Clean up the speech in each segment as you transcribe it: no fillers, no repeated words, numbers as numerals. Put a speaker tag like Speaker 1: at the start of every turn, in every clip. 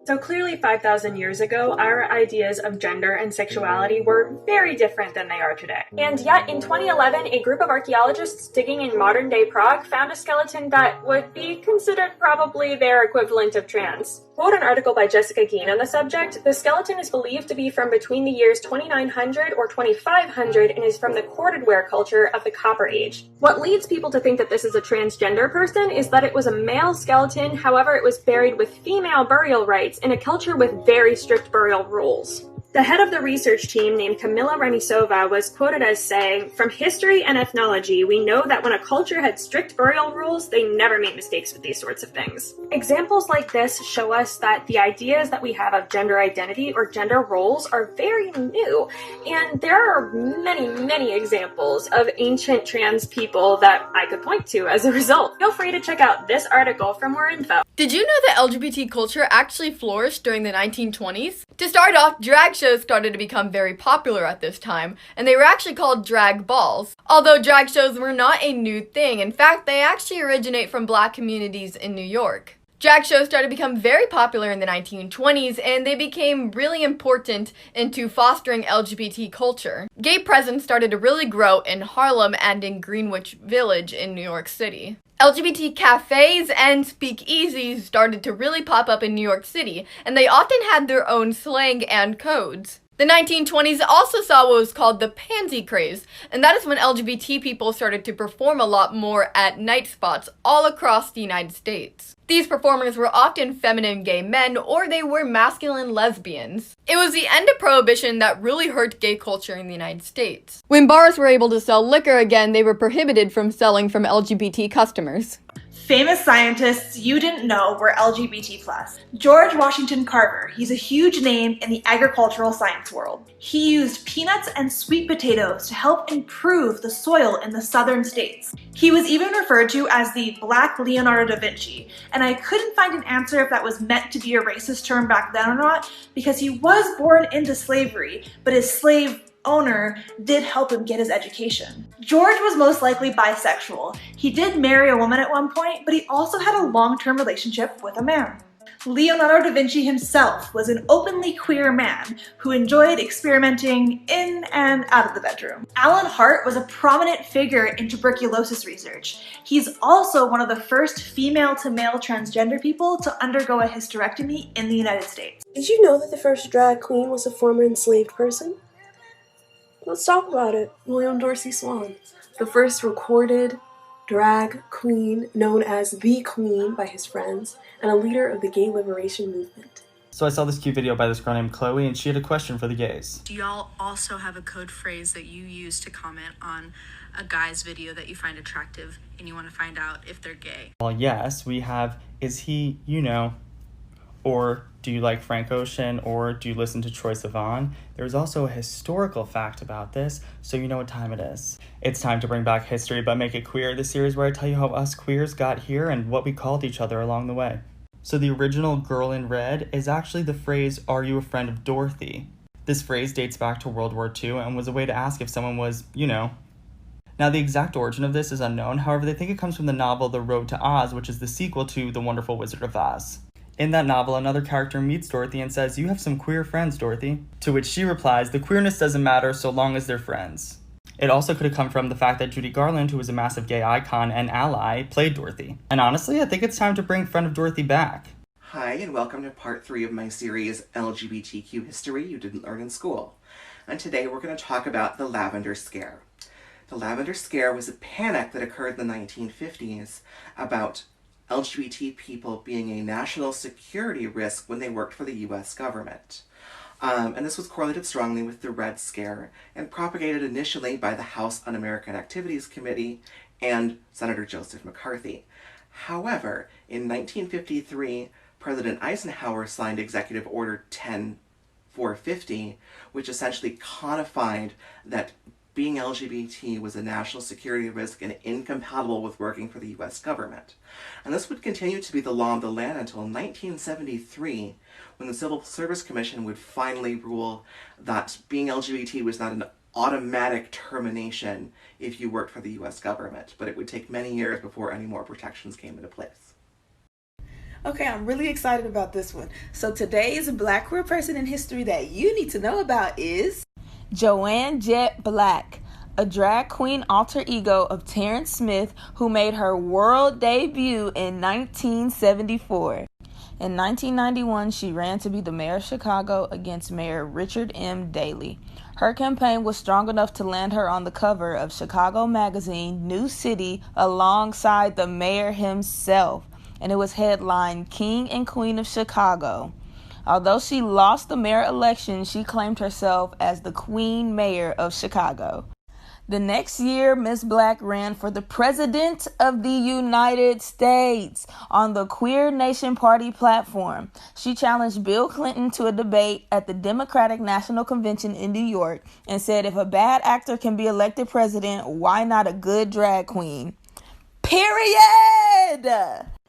Speaker 1: So clearly 5,000 years ago, our ideas of gender and sexuality were very different than they are today. And yet, in 2011, a group of archaeologists digging in modern-day Prague found a skeleton that would be considered probably their equivalent of trans. Quote an article by Jessica Geen on the subject. The skeleton is believed to be from between the years 2900 or 2500 and is from the corded ware culture of the Copper Age. What leads people to think that this is a transgender person is that it was a male skeleton, however it was buried with female burial rites in a culture with very strict burial rules. The head of the research team, named Kamila Remisova, was quoted as saying, "From history and ethnology, we know that when a culture had strict burial rules, they never made mistakes with these sorts of things." Examples like this show us that the ideas that we have of gender identity or gender roles are very new, and there are many, many examples of ancient trans people that I could point to as a result. Feel free to check out this article for more info.
Speaker 2: Did you know that LGBT culture actually flourished during the 1920s? To start off, drag shows started to become very popular at this time, and they were actually called drag balls. Although drag shows were not a new thing, in fact, they actually originate from Black communities in New York. Drag shows started to become very popular in the 1920s, and they became really important into fostering LGBT culture. Gay presence started to really grow in Harlem and in Greenwich Village in New York City. LGBT cafes and speakeasies started to really pop up in New York City, and they often had their own slang and codes. The 1920s also saw what was called the pansy craze, and that is when LGBT people started to perform a lot more at night spots all across the United States. These performers were often feminine gay men, or they were masculine lesbians. It was the end of Prohibition that really hurt gay culture in the United States. When bars were able to sell liquor again, they were prohibited from selling from LGBT customers.
Speaker 3: Famous scientists you didn't know were LGBT+. George Washington Carver, he's a huge name in the agricultural science world. He used peanuts and sweet potatoes to help improve the soil in the southern states. He was even referred to as the Black Leonardo da Vinci, and I couldn't find an answer if that was meant to be a racist term back then or not, because he was born into slavery, but his slave owner did help him get his education. George was most likely bisexual. He did marry a woman at one point, but he also had a long-term relationship with a man. Leonardo da Vinci himself was an openly queer man who enjoyed experimenting in and out of the bedroom. Alan Hart was a prominent figure in tuberculosis research. He's also one of the first female-to-male transgender people to undergo a hysterectomy in the United States.
Speaker 4: Did you know that the first drag queen was a former enslaved person? Let's talk about it. William Dorsey Swann, the first recorded drag queen known as the Queen by his friends, and a leader of the gay liberation movement.
Speaker 5: So I saw this cute video by this girl named Chloe, and she had a question for the gays.
Speaker 6: Do y'all also have a code phrase that you use to comment on a guy's video that you find attractive and you want to find out if they're gay?
Speaker 5: Well, yes, we have, is he, or do you like Frank Ocean, or do you listen to Troye Sivan? There's also a historical fact about this, so you know what time it is. It's time to bring back history but make it queer, the series where I tell you how us queers got here and what we called each other along the way. So the original Girl in Red is actually the phrase, "Are you a friend of Dorothy?" This phrase dates back to World War II and was a way to ask if someone was, Now the exact origin of this is unknown, however they think it comes from the novel The Road to Oz, which is the sequel to The Wonderful Wizard of Oz. In that novel, another character meets Dorothy and says, "You have some queer friends, Dorothy." To which she replies, "The queerness doesn't matter so long as they're friends." It also could have come from the fact that Judy Garland, who was a massive gay icon and ally, played Dorothy. And honestly, I think it's time to bring Friend of Dorothy back.
Speaker 7: Hi, and welcome to part 3 of my series, LGBTQ History You Didn't Learn in School. And today we're going to talk about the Lavender Scare. The Lavender Scare was a panic that occurred in the 1950s about LGBT people being a national security risk when they worked for the US government. And this was correlated strongly with the Red Scare and propagated initially by the House Un-American Activities Committee and Senator Joseph McCarthy. However, in 1953, President Eisenhower signed Executive Order 10450, which essentially codified that being LGBT was a national security risk and incompatible with working for the US government. And this would continue to be the law of the land until 1973, when the Civil Service Commission would finally rule that being LGBT was not an automatic termination if you worked for the US government, but it would take many years before any more protections came into place.
Speaker 8: Okay, I'm really excited about this one. So today's Black queer person in history that you need to know about is Joanne Jett Black, a drag queen alter ego of Terrence Smith, who made her world debut in 1974. In 1991, she ran to be the mayor of Chicago against Mayor Richard M. Daley. Her campaign was strong enough to land her on the cover of Chicago magazine New City alongside the mayor himself, and it was headlined King and Queen of Chicago. Although she lost the mayor election, she claimed herself as the Queen Mayor of Chicago. The next year, Miss Black ran for the President of the United States on the Queer Nation Party platform. She challenged Bill Clinton to a debate at the Democratic National Convention in New York and said, if a bad actor can be elected president, why not a good drag queen? Period!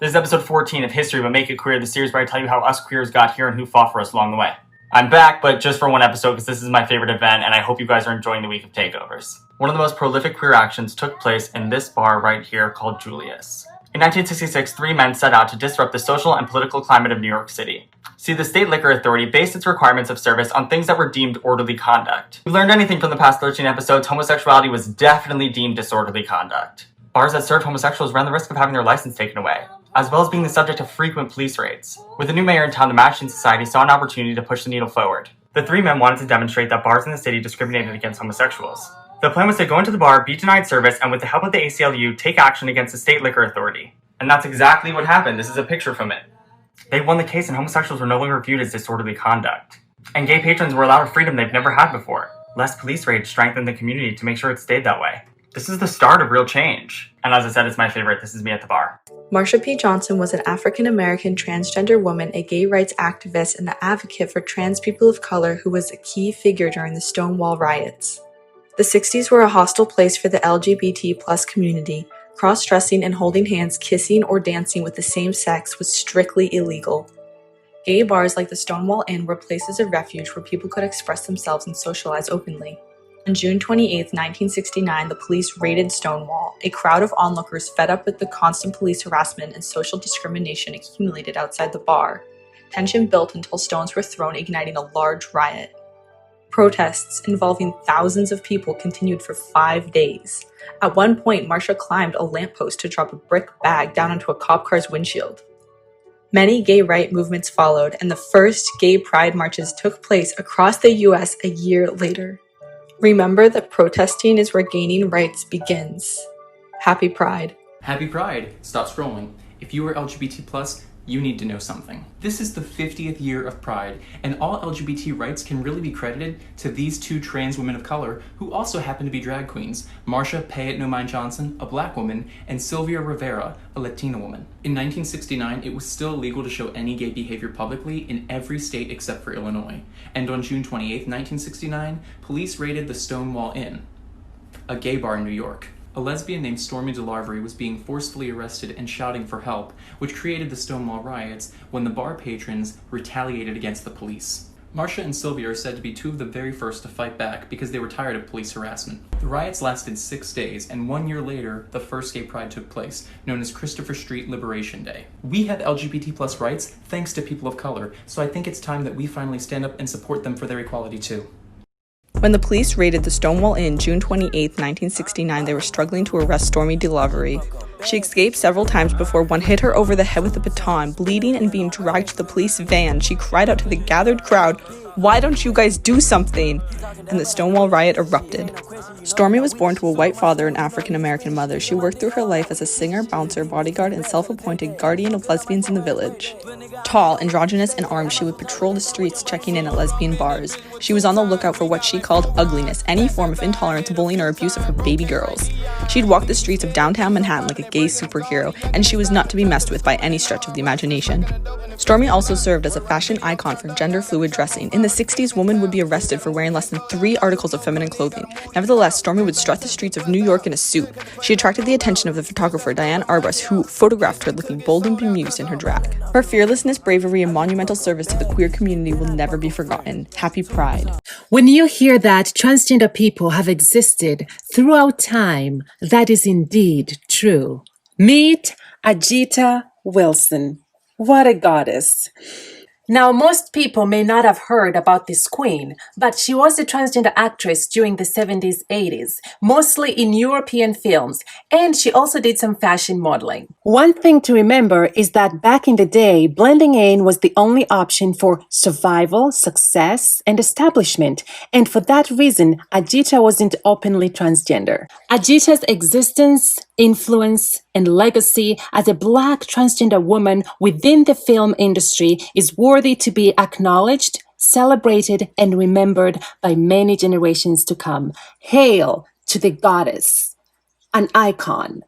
Speaker 5: This is episode 14 of History But Make It Queer, the series where I tell you how us queers got here and who fought for us along the way. I'm back, but just for one episode because this is my favorite event and I hope you guys are enjoying the week of takeovers. One of the most prolific queer actions took place in this bar right here called Julius. In 1966, 3 men set out to disrupt the social and political climate of New York City. See, the state liquor authority based its requirements of service on things that were deemed orderly conduct. If you learned anything from the past 13 episodes, homosexuality was definitely deemed disorderly conduct. Bars that served homosexuals ran the risk of having their license taken away, as well as being the subject of frequent police raids. With a new mayor in town, the Mckensea Society saw an opportunity to push the needle forward. The 3 men wanted to demonstrate that bars in the city discriminated against homosexuals. The plan was to go into the bar, be denied service, and with the help of the ACLU, take action against the state liquor authority. And that's exactly what happened. This is a picture from it. They won the case and homosexuals were no longer viewed as disorderly conduct. And gay patrons were allowed a freedom they've never had before. Less police raids strengthened the community to make sure it stayed that way. This is the start of real change. And as I said, it's my favorite. This is me at the bar.
Speaker 4: Marsha P. Johnson was an African-American transgender woman, a gay rights activist, and the advocate for trans people of color who was a key figure during the Stonewall riots. The 60s were a hostile place for the LGBT+ community. Cross-dressing and holding hands, kissing, or dancing with the same sex was strictly illegal. Gay bars like the Stonewall Inn were places of refuge where people could express themselves and socialize openly. On June 28, 1969, the police raided Stonewall. A crowd of onlookers fed up with the constant police harassment and social discrimination accumulated outside the bar. Tension built until stones were thrown, igniting a large riot. Protests involving thousands of people continued for 5 days. At one point, Marsha climbed a lamppost to drop a brick bag down onto a cop car's windshield. Many gay right movements followed, and the first gay pride marches took place across the U.S. a year later. Remember that protesting is where gaining rights begins. Happy Pride.
Speaker 9: Happy Pride. Stop scrolling. If you are LGBT+, you need to know something. This is the 50th year of Pride, and all LGBT rights can really be credited to these 2 trans women of color who also happen to be drag queens, Marsha Pay It No Mind Johnson, a black woman, and Sylvia Rivera, a Latina woman. In 1969, it was still illegal to show any gay behavior publicly in every state except for Illinois. And on June 28, 1969, police raided the Stonewall Inn, a gay bar in New York. A lesbian named Stormy DeLarvery was being forcefully arrested and shouting for help, which created the Stonewall riots when the bar patrons retaliated against the police. Marsha and Sylvia are said to be 2 of the very first to fight back because they were tired of police harassment. The riots lasted 6 days, and 1 year later, the first gay pride took place, known as Christopher Street Liberation Day. We have LGBT+ rights thanks to people of color, so I think it's time that we finally stand up and support them for their equality too.
Speaker 10: When the police raided the Stonewall Inn June 28, 1969, they were struggling to arrest Stormy DeLarvery. She escaped several times before one hit her over the head with a baton. Bleeding and being dragged to the police van, she cried out to the gathered crowd, "Why don't you guys do something?" And the Stonewall riot erupted. Stormy was born to a white father and African-American mother. She worked through her life as a singer, bouncer, bodyguard, and self-appointed guardian of lesbians in the village. Tall, androgynous, and armed, she would patrol the streets checking in at lesbian bars. She was on the lookout for what she called ugliness, any form of intolerance, bullying, or abuse of her baby girls. She'd walk the streets of downtown Manhattan like a gay superhero, and she was not to be messed with by any stretch of the imagination. Stormy also served as a fashion icon for gender-fluid dressing. In the 60s, women would be arrested for wearing less than 3 articles of feminine clothing. Nevertheless, Stormy would strut the streets of New York in a suit. She attracted the attention of the photographer Diane Arbus, who photographed her looking bold and bemused in her drag. Her fearlessness, bravery, and monumental service to the queer community will never be forgotten. Happy Pride.
Speaker 11: When you hear that transgender people have existed throughout time, that is indeed true. Meet Ajita Wilson. What a goddess. Now, most people may not have heard about this queen, but she was a transgender actress during the 70s, 80s, mostly in European films, and she also did some fashion modeling. One thing to remember is that back in the day, blending in was the only option for survival, success, and establishment, and for that reason, Ajita wasn't openly transgender. Ajita's existence, influence, and legacy as a Black transgender woman within the film industry is worthy to be acknowledged, celebrated, and remembered by many generations to come. Hail to the goddess, an icon,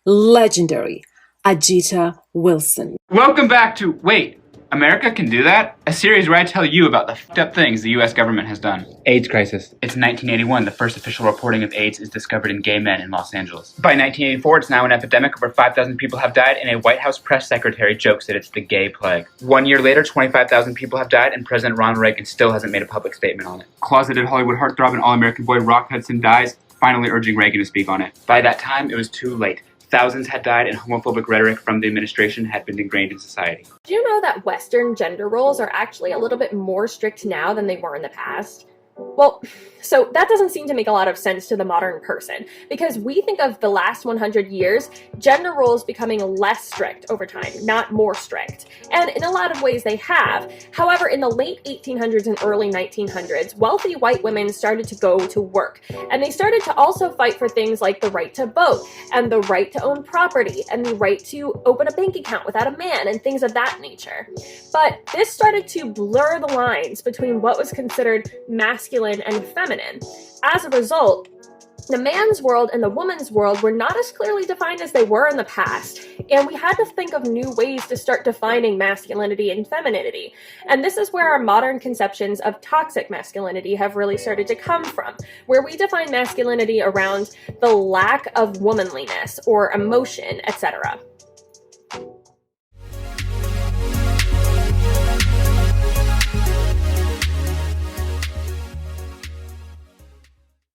Speaker 11: legendary Ajita Wilson.
Speaker 12: Welcome back to Wait, America Can Do That? A series where I tell you about the f***ed up things the US government has done. AIDS crisis. It's 1981. The first official reporting of AIDS is discovered in gay men in Los Angeles. By 1984, it's now an epidemic. Over 5,000 people have died, and a White House press secretary jokes that it's the gay plague. 1 year later, 25,000 people have died, and President Ronald Reagan still hasn't made a public statement on it. Closeted Hollywood heartthrob and all-American boy Rock Hudson dies, finally urging Reagan to speak on it. By that time, it was too late. Thousands had died, and homophobic rhetoric from the administration had been ingrained in society.
Speaker 1: Do you know that Western gender roles are actually a little bit more strict now than they were in the past? Well, so that doesn't seem to make a lot of sense to the modern person, because we think of the last 100 years, gender roles becoming less strict over time, not more strict. And in a lot of ways they have. However, in the late 1800s and early 1900s, wealthy white women started to go to work. And they started to also fight for things like the right to vote, and the right to own property, and the right to open a bank account without a man, and things of that nature. But this started to blur the lines between what was considered masculine and feminine. As a result, the man's world and the woman's world were not as clearly defined as they were in the past, and we had to think of new ways to start defining masculinity and femininity. And this is where our modern conceptions of toxic masculinity have really started to come from, where we define masculinity around the lack of womanliness or emotion, etc.